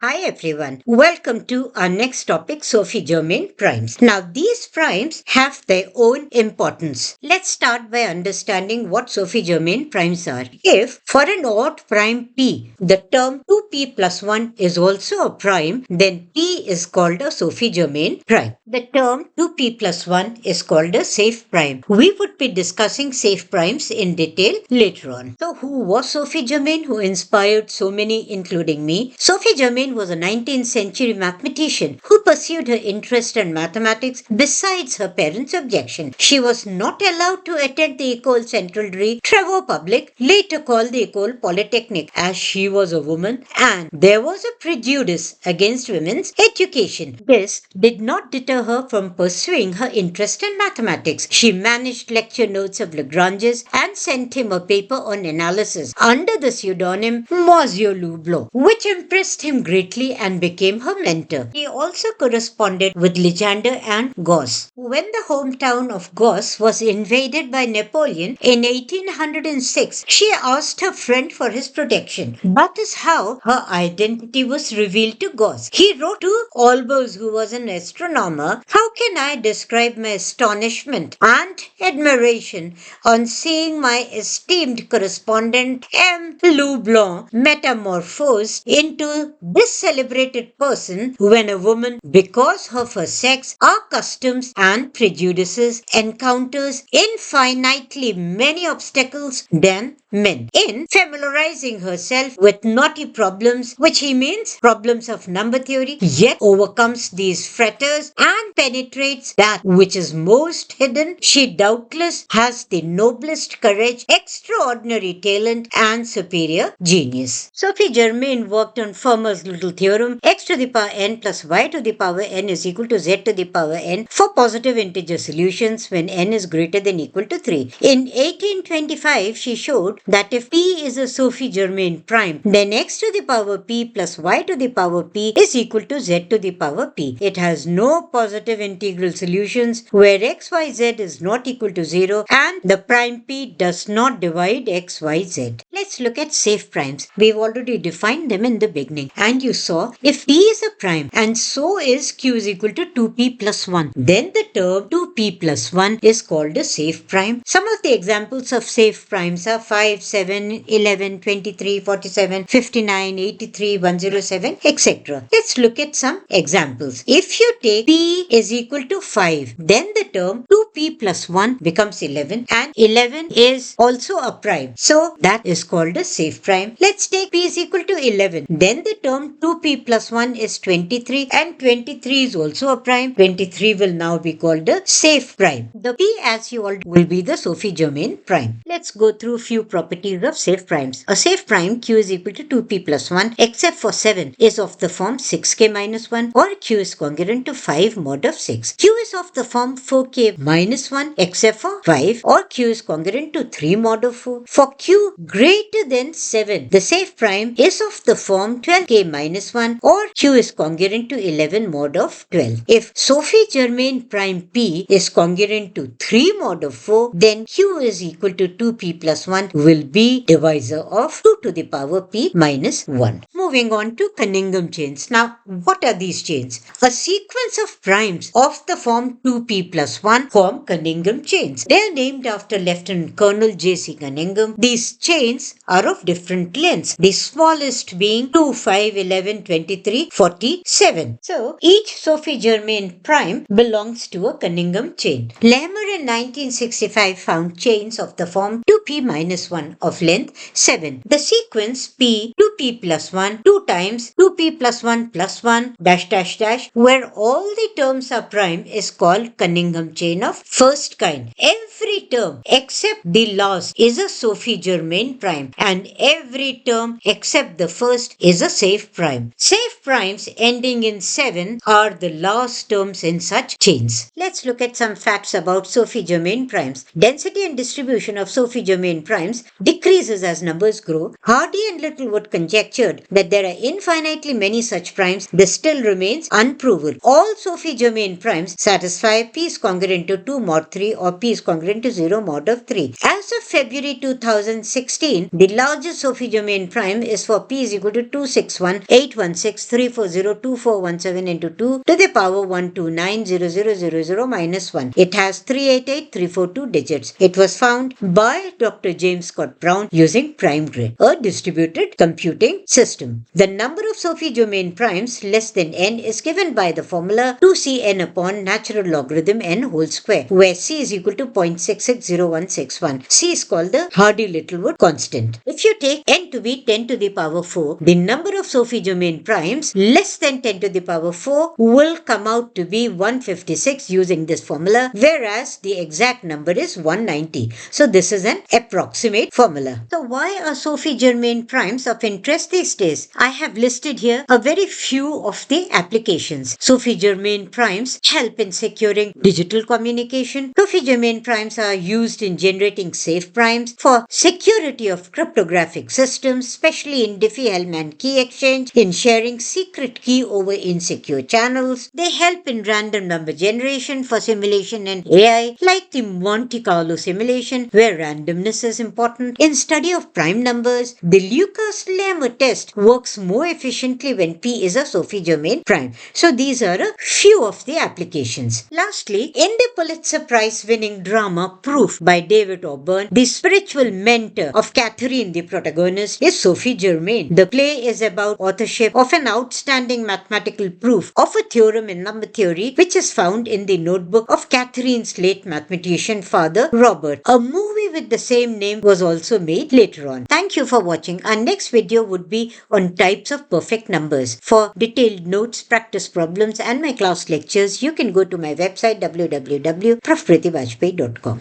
Hi everyone. Welcome to our next topic, Sophie Germain primes. Now these primes have their own importance. Let's start by understanding what Sophie Germain primes are. If for an odd prime p, the term 2p plus 1 is also a prime, then p is called a Sophie Germain prime. The term 2p plus 1 is called a safe prime. We would be discussing safe primes in detail later on. So who was Sophie Germain, who inspired so many including me? Sophie Germain was a 19th century mathematician who pursued her interest in mathematics besides her parents' objection. She was not allowed to attend the École Centrale de Travaux Publics, later called the École Polytechnique, as she was a woman, and there was a prejudice against women's education. This did not deter her from pursuing her interest in mathematics. She managed lecture notes of Lagrange's and sent him a paper on analysis under the pseudonym Monsieur Loublon, which impressed him greatly and became her mentor. He also corresponded with Legendre and Gauss. When the hometown of Gauss was invaded by Napoleon in 1806, she asked her friend for his protection. That is how her identity was revealed to Gauss. He wrote to Olbers, who was an astronomer, "How can I describe my astonishment and admiration on seeing my esteemed correspondent M. Loublon metamorphosed into this celebrated person when a woman, because of her sex, our customs and prejudices, encounters infinitely many obstacles than men in familiarizing herself with knotty problems, which he means problems of number theory, yet overcomes these fetters and penetrates that which is most hidden. She doubtless has the noblest courage, extraordinary talent, and superior genius." Sophie Germain worked on Fermat's little theorem, x to the power n plus y to the power n is equal to z to the power n for positive integer solutions when n is greater than equal to 3. In 1825, she showed that if p is a Sophie Germain prime, then x to the power p plus y to the power p is equal to z to the power p. It has no positive integral solutions where x, y, z is not equal to 0 and the prime p does not divide x, y, z. Let's look at safe primes. We've already defined them in the beginning, and you saw if p is a prime and so is q is equal to 2p plus 1, then the term 2p plus 1 is called a safe prime. Some of the examples of safe primes are 5, 7, 11, 23, 47, 59, 83, 107, etc. Let's look at some examples. If you take p is equal to 5, then the term 2p plus 1 becomes 11, and 11 is also a prime. So that is called a safe prime. Let's take p is equal to 11. Then the term 2p plus 1 is 23, and 23 is also a prime. 23 will now be called a safe prime. The p, as you all will be the Sophie Germain prime. Let's go through few properties of safe primes. A safe prime q is equal to 2p plus 1 except for 7 is of the form 6k minus 1, or q is congruent to 5 mod of 6. q is of the form 4k minus 1 except for 5, or q is congruent to 3 mod of 4. For q greater than 7, the safe prime is of the form 12k minus 1, or q is congruent to 11 mod of 12. If Sophie Germain prime p is congruent to 3 mod of 4, then q is equal to 2p plus 1 will be divisor of 2 to the power p minus 1. Moving on to Cunningham chains. Now, what are these chains? A sequence of primes of the form 2p plus 1 form Cunningham chains. They are named after Lieutenant Colonel J.C. Cunningham. These chains are of different lengths, the smallest being 2, 5, 11, 23, 47. So, each Sophie Germain prime belongs to a Cunningham chain. Lehmer in 1965 found chains of the form 2p minus 1 of length 7. The sequence p 2p plus 1 2 times 2p plus 1 plus 1 dash dash dash, where all the terms are prime, is called Cunningham chain of first kind. Every term except the last is a Sophie Germain prime, and every term except the first is a safe prime. Safe primes ending in 7 are the last terms in such chains. Let's look at some facts about Sophie Germain primes. Density and distribution of Sophie Germain primes decreases as numbers grow. Hardy and Littlewood conjectured that there are infinitely many such primes. This still remains unproven. All Sophie Germain primes satisfy p is congruent to 2 mod 3 or p is congruent to 0 mod of 3. As of February 2016, the largest Sophie Germain prime is for p is equal to 261,816,340,2417 into 2 to the power 129,0000 minus 1. It has 388,342 digits. It was found by Dr. James Scott Brown using PrimeGrid, a distributed computing system. The number of Sophie Germain primes less than n is given by the formula 2cn upon natural logarithm n whole square, where c is equal to 0.660161. C is called the Hardy-Littlewood constant. If you take n to be 10 to the power 4, the number of Sophie Germain primes less than 10 to the power 4 will come out to be 156 using this formula, whereas the exact number is 190. So this is an approximate formula. So why are Sophie Germain primes of interest these days? I have listed here a very few of the applications. Sophie Germain primes help in securing digital communication. Sophie Germain primes are used in generating safe primes for security of cryptographic systems, especially in Diffie-Hellman key exchange, in sharing secret key over insecure channels. They help in random number generation for simulation and AI, like the Monte Carlo simulation, where randomness is important. In study of prime numbers, the Lucas-Lehmer test works more efficiently when P is a Sophie Germain prime. So these are a few of the applications. Lastly, in the Pulitzer Prize winning drama Proof by David Auburn, the spiritual mentor of Catherine, the protagonist, is Sophie Germain. The play is about authorship of an outstanding mathematical proof of a theorem in number theory, which is found in the notebook of Catherine's late mathematician father, Robert. A movie with the same name was also made later on. Thank you for watching. Our next video would be on types of perfect numbers. For detailed notes, practice problems and my class lectures, you can go to my website www.profpritibajpai.com.